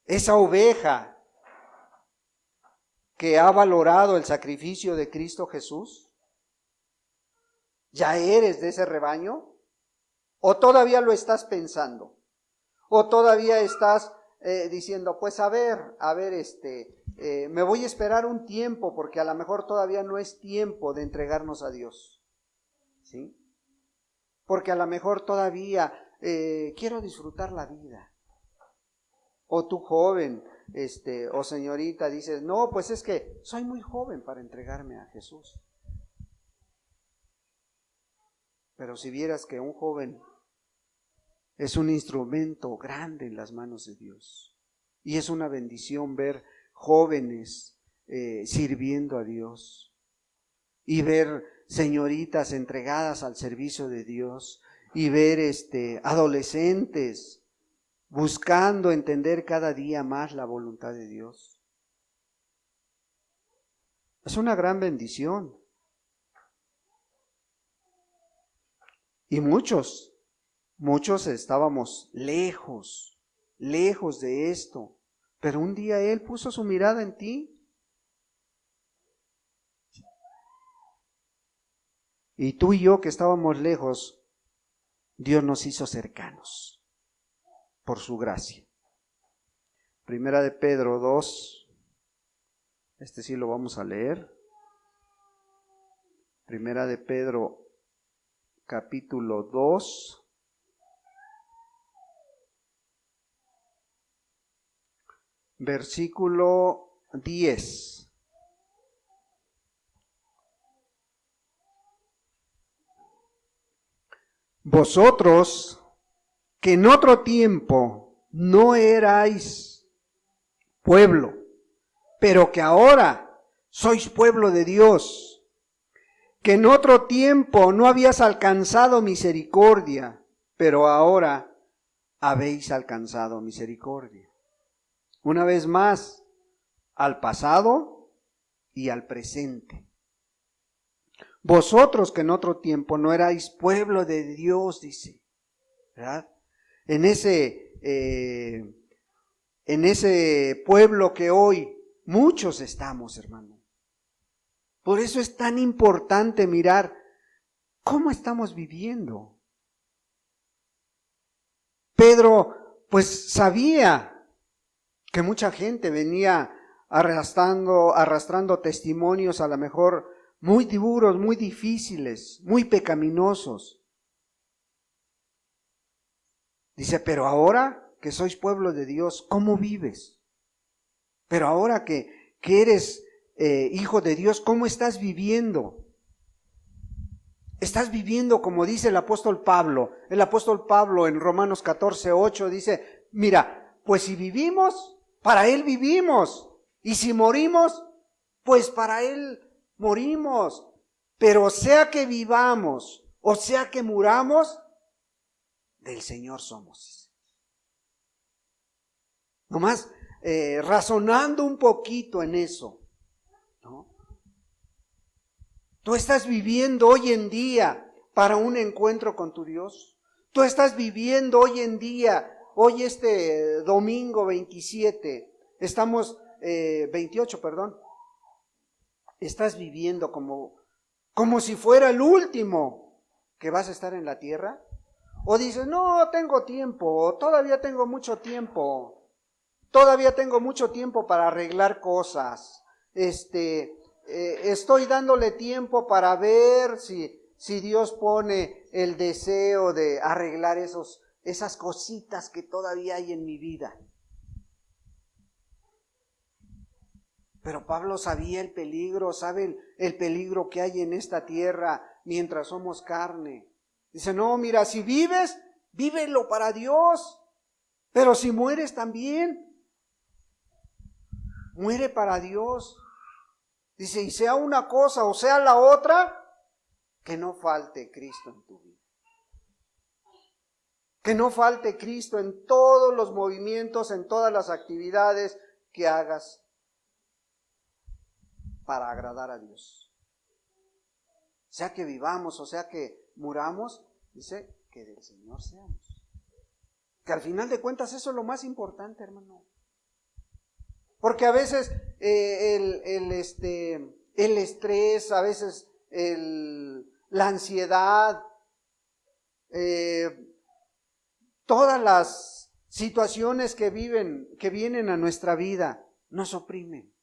esa oveja que ha valorado el sacrificio de Cristo Jesús? ¿Ya eres de ese rebaño? ¿O todavía lo estás pensando? ¿O todavía estás diciendo, pues a ver, me voy a esperar un tiempo porque a lo mejor todavía no es tiempo de entregarnos a Dios? ¿Sí? Porque a lo mejor todavía quiero disfrutar la vida. O tú joven, o señorita, dices, no, pues es que soy muy joven para entregarme a Jesús. Pero si vieras que un joven es un instrumento grande en las manos de Dios. Y es una bendición ver jóvenes sirviendo a Dios. Y ver señoritas entregadas al servicio de Dios. Y ver adolescentes buscando entender cada día más la voluntad de Dios. Es una gran bendición. Y muchos estábamos lejos de esto, pero un día Él puso su mirada en ti. Y tú y yo que estábamos lejos, Dios nos hizo cercanos por su gracia. Primera de Pedro 2, sí lo vamos a leer. Primera de Pedro capítulo 2. Versículo 10. Vosotros que en otro tiempo no erais pueblo, pero que ahora sois pueblo de Dios, que en otro tiempo no habías alcanzado misericordia, pero ahora habéis alcanzado misericordia. Una vez más, al pasado y al presente. Vosotros que en otro tiempo no erais pueblo de Dios, dice, ¿verdad? En ese pueblo que hoy muchos estamos, hermano. Por eso es tan importante mirar cómo estamos viviendo. Pedro, pues sabía que mucha gente venía arrastrando testimonios a lo mejor muy duros, muy difíciles, muy pecaminosos. Dice, pero ahora que sois pueblo de Dios, ¿cómo vives? Pero ahora que eres hijo de Dios, ¿cómo estás viviendo? Estás viviendo como dice el apóstol Pablo. El apóstol Pablo en Romanos 14:8 dice, mira, pues si vivimos, para Él vivimos. Y si morimos, pues para Él morimos. Pero sea que vivamos o sea que muramos, del Señor somos. Nomás razonando un poquito en eso, ¿no? Tú estás viviendo hoy en día para un encuentro con tu Dios. Tú estás viviendo hoy en día, hoy domingo 27, estamos 28, perdón. Estás viviendo como si fuera el último que vas a estar en la tierra. O dices, no, tengo tiempo, todavía tengo mucho tiempo. Todavía tengo mucho tiempo para arreglar cosas. Estoy dándole tiempo para ver si Dios pone el deseo de arreglar esos esas cositas que todavía hay en mi vida. Pero Pablo sabía el peligro, sabe el peligro que hay en esta tierra mientras somos carne. Dice, no, mira, si vives, vívelo para Dios. Pero si mueres también, muere para Dios. Dice, y sea una cosa o sea la otra, que no falte Cristo en tu vida. Que no falte Cristo en todos los movimientos, en todas las actividades que hagas para agradar a Dios. Sea que vivamos o sea que muramos, dice que del Señor seamos. Que al final de cuentas eso es lo más importante, hermano. Porque a veces el estrés, a veces la ansiedad, todas las situaciones que vienen a nuestra vida, nos oprimen.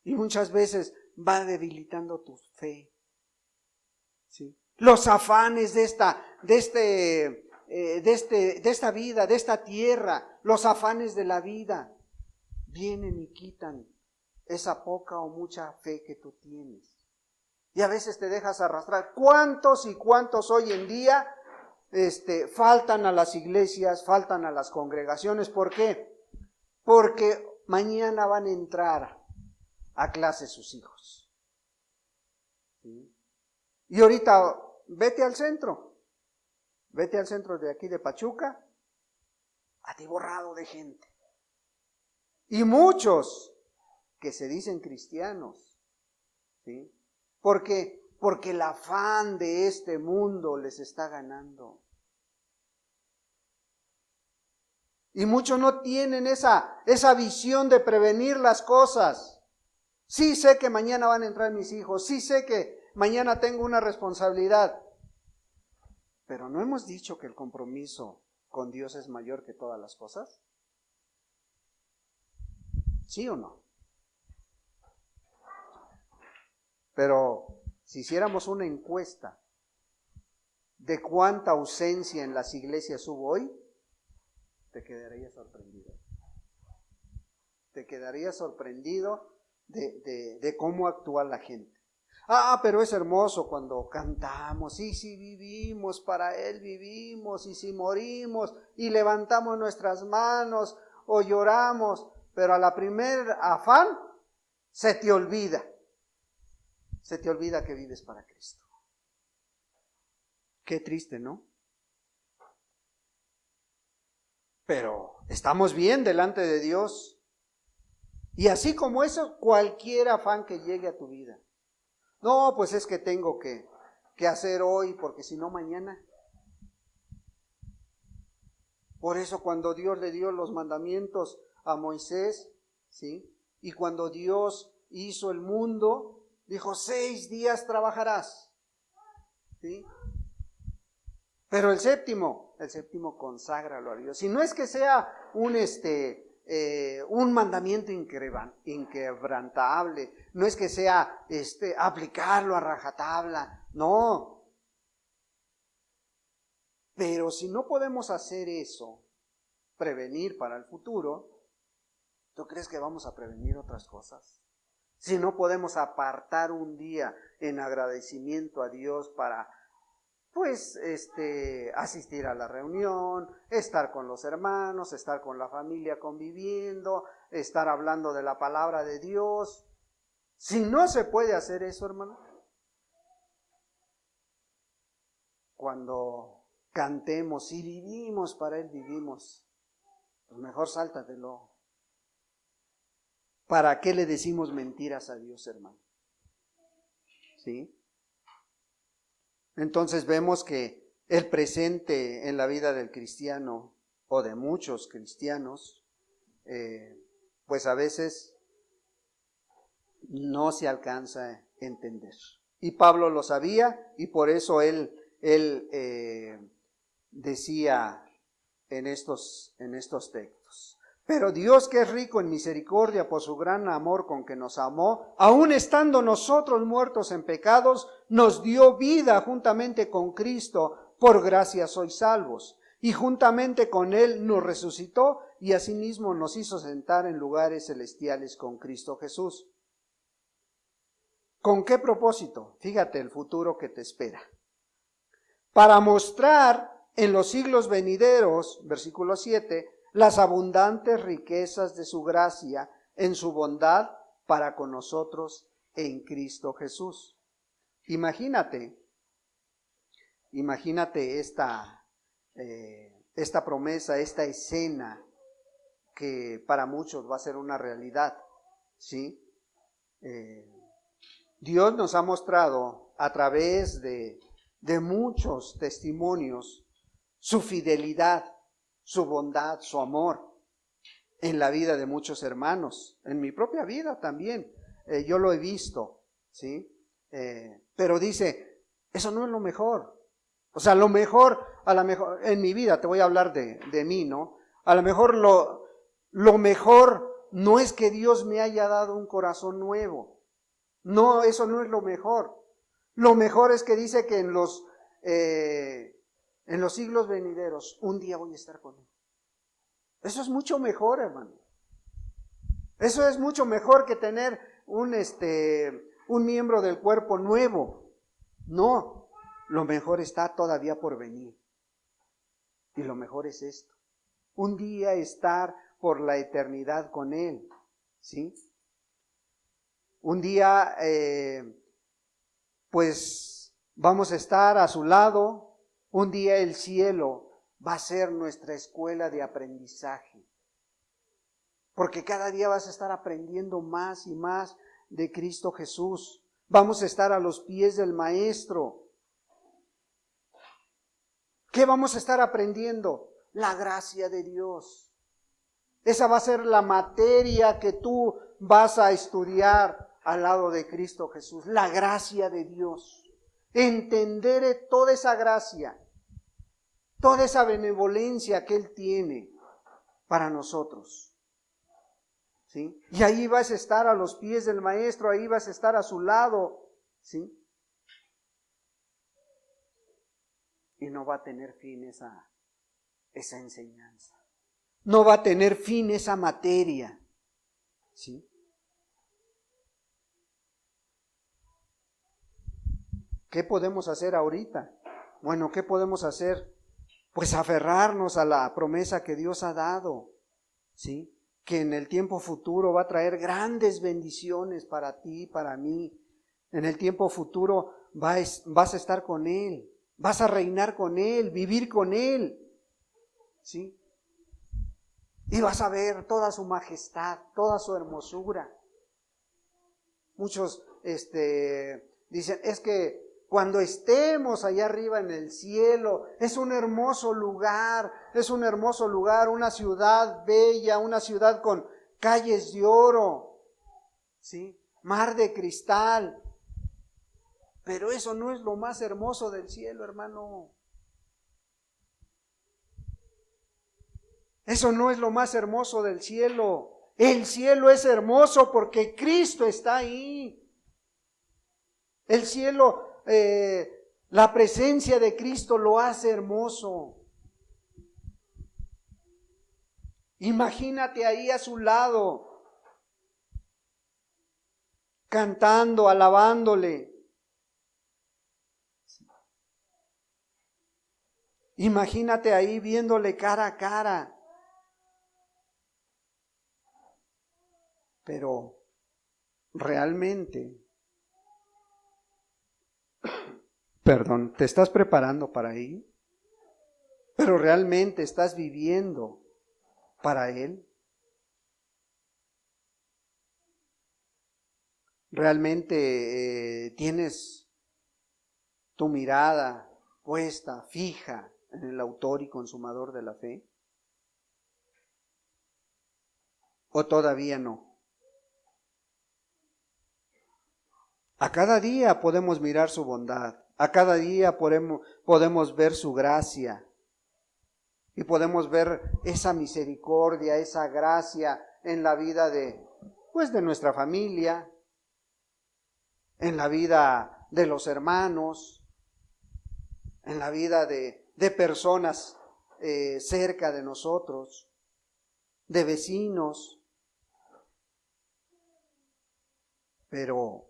Y muchas veces va debilitando tu fe. ¿Sí? Los afanes de esta vida, de esta tierra, los afanes de la vida, vienen y quitan esa poca o mucha fe que tú tienes. Y a veces te dejas arrastrar. ¿Cuántos y cuántos hoy en día faltan a las iglesias, faltan a las congregaciones? ¿Por qué? Porque mañana van a entrar a clase sus hijos. ¿Sí? Y ahorita vete al centro de aquí de Pachuca, atiborrado de gente. Y muchos que se dicen cristianos, ¿sí? Porque el afán de este mundo les está ganando. Y muchos no tienen esa visión de prevenir las cosas. Sí sé que mañana van a entrar mis hijos, sí sé que mañana tengo una responsabilidad. Pero ¿no hemos dicho que el compromiso con Dios es mayor que todas las cosas? ¿Sí o no? Pero si hiciéramos una encuesta de cuánta ausencia en las iglesias hubo hoy, te quedarías sorprendido. Te quedarías sorprendido de cómo actúa la gente. Pero es hermoso cuando cantamos, y si vivimos, para Él vivimos, y si morimos, y levantamos nuestras manos, o lloramos, pero a la primer afán, se te olvida que vives para Cristo. Qué triste, ¿no? Pero estamos bien delante de Dios. Y así como eso, cualquier afán que llegue a tu vida. No, pues es que tengo que hacer hoy, porque si no mañana. Por eso cuando Dios le dio los mandamientos a Moisés, ¿sí? Y cuando Dios hizo el mundo, dijo, 6 días trabajarás, ¿sí? Pero el séptimo conságralo a Dios. Y no es que sea un mandamiento inquebrantable, no es que sea aplicarlo a rajatabla, no. Pero si no podemos hacer eso, prevenir para el futuro, ¿tú crees que vamos a prevenir otras cosas? Si no podemos apartar un día en agradecimiento a Dios para asistir a la reunión, estar con los hermanos, estar con la familia conviviendo, estar hablando de la palabra de Dios. Si no se puede hacer eso, hermano, cuando cantemos, si vivimos para Él vivimos, pues mejor sáltatelo. ¿Para qué le decimos mentiras a Dios, hermano? ¿Sí? Entonces vemos que el presente en la vida del cristiano o de muchos cristianos, pues a veces no se alcanza a entender. Y Pablo lo sabía y por eso él decía en estos textos: pero Dios, que es rico en misericordia por su gran amor con que nos amó, aun estando nosotros muertos en pecados, nos dio vida juntamente con Cristo, por gracia sois salvos. y juntamente con Él nos resucitó y asimismo nos hizo sentar en lugares celestiales con Cristo Jesús. ¿Con qué propósito? Fíjate el futuro que te espera. Para mostrar en los siglos venideros, versículo 7, las abundantes riquezas de su gracia en su bondad para con nosotros en Cristo Jesús. Imagínate esta promesa, esta escena que para muchos va a ser una realidad, ¿sí? Dios nos ha mostrado a través de muchos testimonios su fidelidad, su bondad, su amor en la vida de muchos hermanos, en mi propia vida también. Yo lo he visto, ¿sí? Pero dice, eso no es lo mejor. O sea, lo mejor, a lo mejor, en mi vida, te voy a hablar de mí, ¿no? A lo mejor lo mejor no es que Dios me haya dado un corazón nuevo. No, eso no es lo mejor. Lo mejor es que dice que en los siglos venideros, un día voy a estar con Él. Eso es mucho mejor, hermano. Eso es mucho mejor que tener un miembro del cuerpo nuevo. No, lo mejor está todavía por venir. Y lo mejor es esto. Un día estar por la eternidad con Él, ¿sí? Un día, pues, vamos a estar a su lado. Un día el cielo va a ser nuestra escuela de aprendizaje. Porque cada día vas a estar aprendiendo más y más de Cristo Jesús. Vamos a estar a los pies del Maestro. ¿Qué vamos a estar aprendiendo? La gracia de Dios. Esa va a ser la materia que tú vas a estudiar al lado de Cristo Jesús. La gracia de Dios. Entender toda esa gracia, toda esa benevolencia que Él tiene para nosotros. ¿Sí? Y ahí vas a estar a los pies del Maestro, ahí vas a estar a su lado, ¿sí? Y no va a tener fin esa enseñanza. No va a tener fin esa materia, ¿sí? ¿Qué podemos hacer ahorita? Bueno, ¿qué podemos hacer? Pues aferrarnos a la promesa que Dios ha dado, ¿sí? Que en el tiempo futuro va a traer grandes bendiciones para ti, para mí. En el tiempo futuro vas a estar con Él, vas a reinar con Él, vivir con Él, ¿sí? Y vas a ver toda su majestad, toda su hermosura. Muchos dicen, es que cuando estemos allá arriba en el cielo, es un hermoso lugar, una ciudad bella, una ciudad con calles de oro, ¿sí? Mar de cristal. Pero eso no es lo más hermoso del cielo, hermano. Eso no es lo más hermoso del cielo. El cielo es hermoso porque Cristo está ahí. El cielo, la presencia de Cristo lo hace hermoso. Imagínate ahí a su lado, cantando, alabándole. Imagínate ahí viéndole cara a cara. Pero realmente, ¿te estás preparando para ir? ¿Pero realmente estás viviendo para Él? ¿Realmente tienes tu mirada puesta, fija en el autor y consumador de la fe? ¿O todavía no? A cada día podemos mirar su bondad, a cada día podemos ver su gracia y podemos ver esa misericordia, esa gracia en la vida de nuestra familia, en la vida de los hermanos, en la vida de personas cerca de nosotros, de vecinos, pero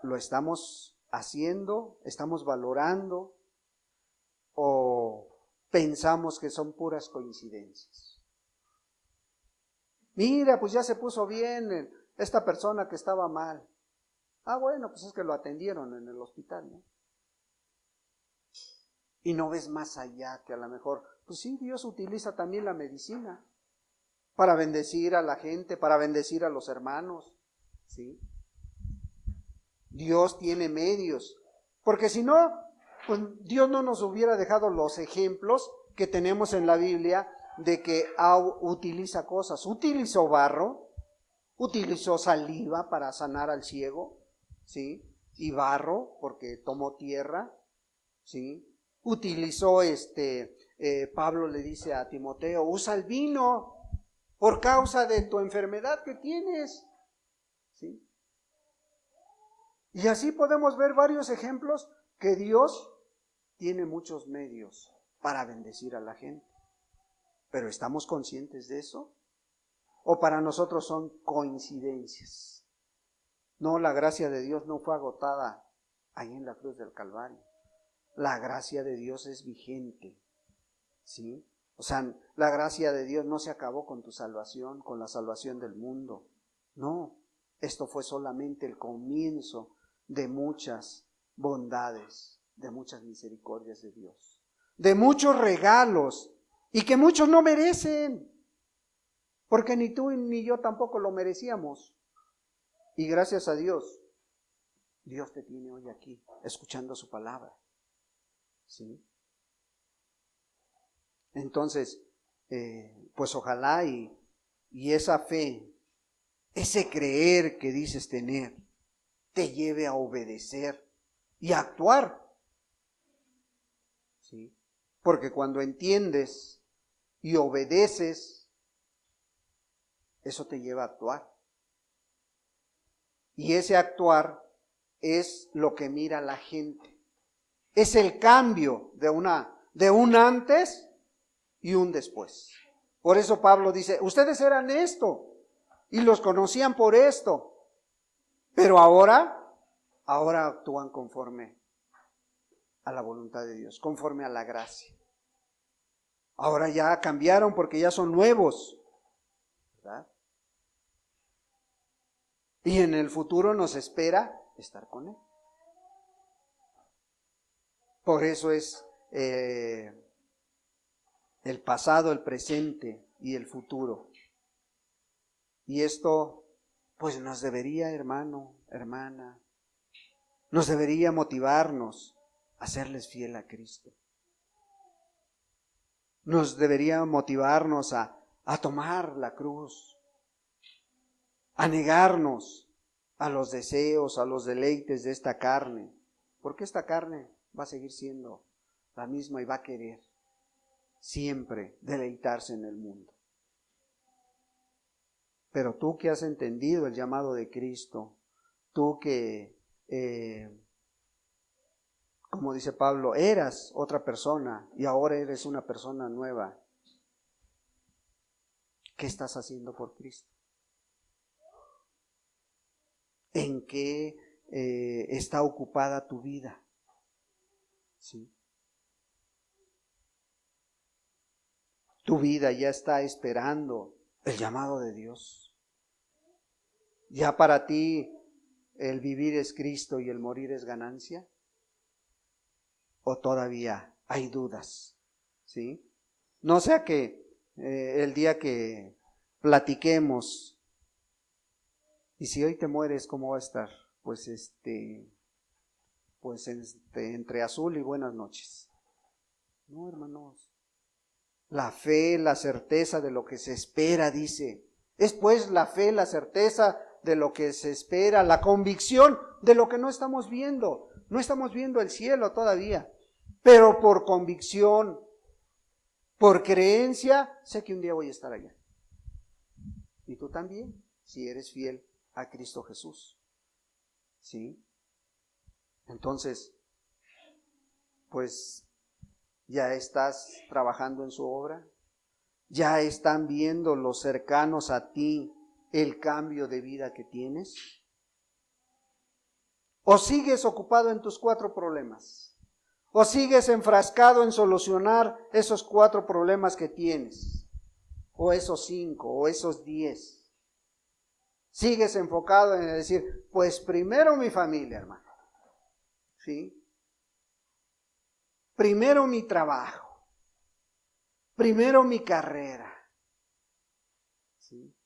¿lo estamos haciendo? ¿Estamos valorando? ¿O pensamos que son puras coincidencias? Mira, pues ya se puso bien esta persona que estaba mal. Ah, bueno, pues es que lo atendieron en el hospital, ¿no? Y no ves más allá, que a lo mejor, pues sí, Dios utiliza también la medicina para bendecir a la gente, para bendecir a los hermanos, ¿sí? Dios tiene medios, porque si no, pues Dios no nos hubiera dejado los ejemplos que tenemos en la Biblia de que utiliza cosas. Utilizó barro, utilizó saliva para sanar al ciego, ¿sí? Y barro, porque tomó tierra, ¿sí? Utilizó Pablo le dice a Timoteo, usa el vino por causa de tu enfermedad que tienes, ¿sí? Y así podemos ver varios ejemplos que Dios tiene muchos medios para bendecir a la gente. ¿Pero estamos conscientes de eso? ¿O para nosotros son coincidencias? No, la gracia de Dios no fue agotada ahí en la cruz del Calvario. La gracia de Dios es vigente, ¿sí? O sea, la gracia de Dios no se acabó con tu salvación, con la salvación del mundo. No, esto fue solamente el comienzo de muchas bondades, de muchas misericordias de Dios, de muchos regalos y que muchos no merecen, porque ni tú ni yo tampoco lo merecíamos. Y gracias a Dios, Dios te tiene hoy aquí, escuchando su palabra, ¿sí? Entonces, pues ojalá y esa fe, ese creer que dices tener, te lleve a obedecer y a actuar, ¿sí? Porque cuando entiendes y obedeces, eso te lleva a actuar. Y ese actuar es lo que mira la gente. Es el cambio de un antes y un después. Por eso Pablo dice, ustedes eran esto y los conocían por esto, pero ahora actúan conforme a la voluntad de Dios, conforme a la gracia. Ahora ya cambiaron porque ya son nuevos, ¿verdad? Y en el futuro nos espera estar con Él. Por eso es el pasado, el presente y el futuro. Y esto, pues nos debería, hermano, hermana, nos debería motivarnos a serles fiel a Cristo. Nos debería motivarnos a tomar la cruz, a negarnos a los deseos, a los deleites de esta carne, porque esta carne va a seguir siendo la misma y va a querer siempre deleitarse en el mundo. Pero tú que has entendido el llamado de Cristo, tú que, como dice Pablo, eras otra persona y ahora eres una persona nueva, ¿qué estás haciendo por Cristo? ¿En qué está ocupada tu vida? ¿Sí? Tu vida ya está esperando el llamado de Dios. ¿Ya para ti el vivir es Cristo y el morir es ganancia? ¿O todavía hay dudas? ¿Sí? No sea que el día que platiquemos, y si hoy te mueres, ¿cómo va a estar? Pues entre azul y buenas noches. No, hermanos. La fe, la certeza de lo que se espera, dice. Es pues la fe, la certeza de lo que se espera, la convicción de lo que no estamos viendo. No estamos viendo el cielo todavía, pero por convicción, por creencia, sé que un día voy a estar allá. Y tú también, si eres fiel a Cristo Jesús. ¿Sí? Entonces, pues ¿Ya estás trabajando en su obra? ¿Ya están viendo los cercanos a ti el cambio de vida que tienes? ¿O sigues ocupado en tus 4 problemas? ¿O sigues enfrascado en solucionar esos 4 problemas que tienes? ¿O esos 5? ¿O esos 10? ¿Sigues enfocado en decir, pues primero mi familia, hermano? ¿Sí? Primero mi trabajo. Primero mi carrera. ¿Sí?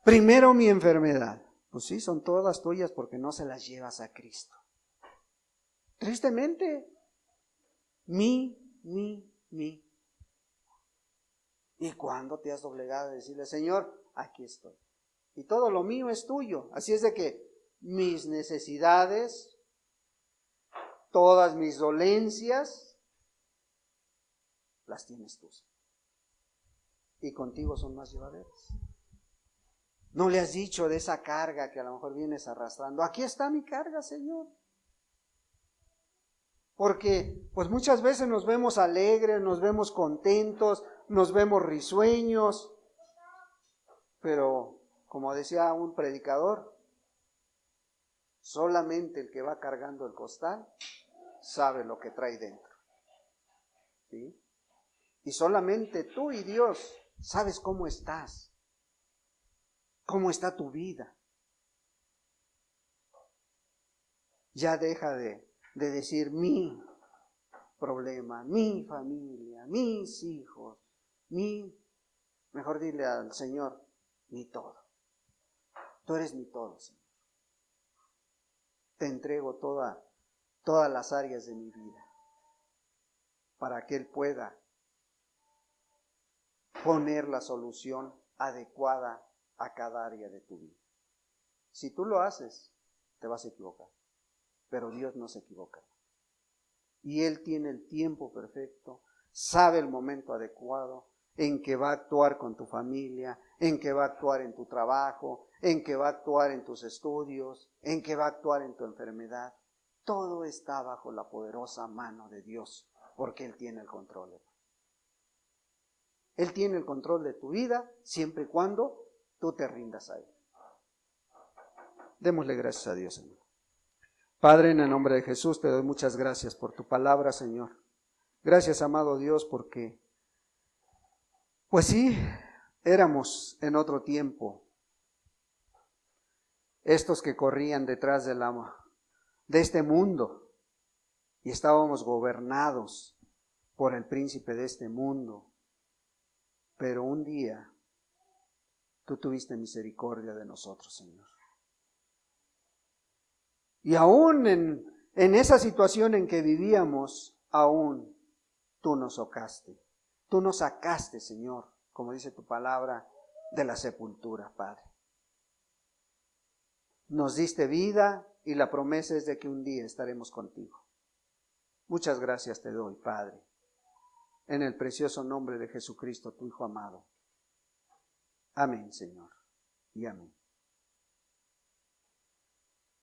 Primero mi enfermedad. Pues sí, son todas tuyas porque no se las llevas a Cristo. Tristemente, mi. ¿Y cuándo te has doblegado a decirle, Señor, aquí estoy? Y todo lo mío es tuyo. Así es de que mis necesidades, todas mis dolencias, las tienes tú. Y contigo son más llevaderas. No le has dicho de esa carga que a lo mejor vienes arrastrando. Aquí está mi carga, Señor. Porque pues muchas veces nos vemos alegres, nos vemos contentos, nos vemos risueños. Pero como decía un predicador, solamente el que va cargando el costal sabe lo que trae dentro. ¿Sí? Y solamente tú y Dios sabes cómo estás. ¿Cómo está tu vida? Ya deja de decir mi problema, mi familia, mis hijos, mejor dile al Señor, mi todo. Tú eres mi todo, Señor. Te entrego todas las áreas de mi vida para que Él pueda poner la solución adecuada a cada área de tu vida. Si tú lo haces, te vas a equivocar, pero Dios no se equivoca. Y Él tiene el tiempo perfecto, sabe el momento adecuado en que va a actuar con tu familia, en que va a actuar en tu trabajo, en que va a actuar en tus estudios, en que va a actuar en tu enfermedad. Todo está bajo la poderosa mano de Dios, porque Él tiene el control. Él tiene el control de tu vida siempre y cuando tú te rindas a Él. Démosle gracias a Dios, Señor. Padre, en el nombre de Jesús te doy muchas gracias por tu palabra, Señor. Gracias, amado Dios, porque, pues sí, éramos en otro tiempo estos que corrían detrás de este mundo y estábamos gobernados por el príncipe de este mundo. Pero un día tú tuviste misericordia de nosotros, Señor. Y aún en esa situación en que vivíamos, aún tú nos sacaste. Tú nos sacaste, Señor, como dice tu palabra, de la sepultura, Padre. Nos diste vida y la promesa es de que un día estaremos contigo. Muchas gracias te doy, Padre, en el precioso nombre de Jesucristo, tu Hijo amado. Amén, Señor, y amén.